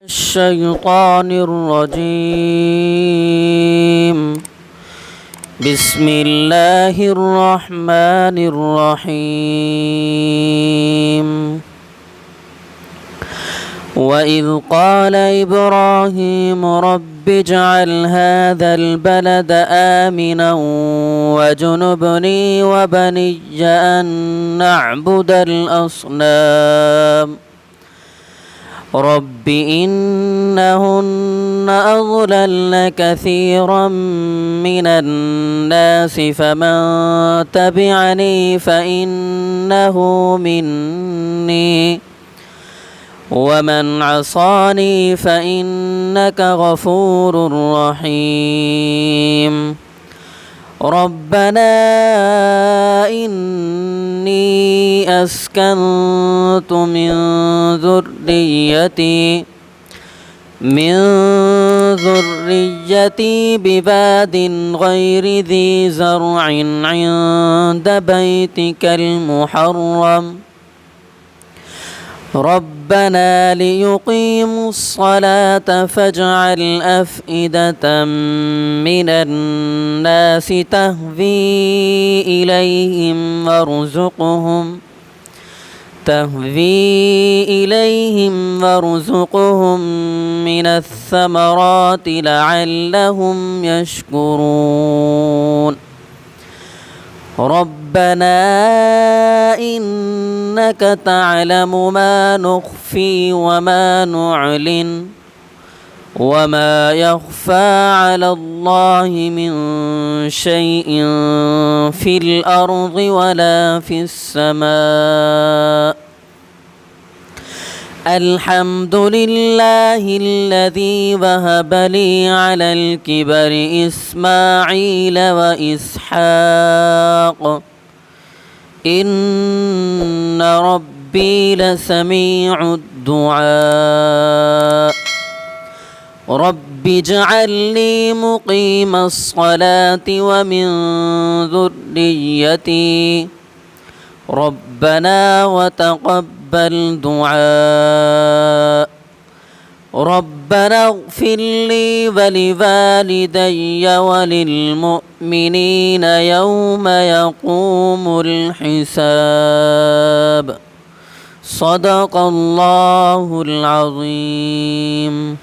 الشيطان الرجيم. بسم الله الرحمن الرحيم. وإذ قال إبراهيم رب اجعل هذا البلد آمنا واجنبني وبني أن نعبد الأصنام رب إنهن أضللن كثيرا من الناس فمن تبعني فإنه مني ومن عصاني فإنك غفور رحيم. ربنا إني أسكنت من ذريتي بباد غير ذي زرع عند بيتك المحرم ربنا ليقيموا الصلاة فاجعل أفئدة من الناس تهوي إليهم وارزقهم من الثمرات لعلهم يشكرون. ربنا إنك تعلم ما نخفي وما نعلن وما يخفى على الله من شيء في الأرض ولا في السماء. الحمد لله الذي وهب لي على الكبر إسماعيل وإسحاق إن ربي لسميع الدعاء. رب اجعلني مقيم الصلاة ومن ذريتي ربنا وتقبل دعاء. ربنا اغفر لي ولوالدي وللمؤمنين يوم يقوم الحساب. صدق الله العظيم.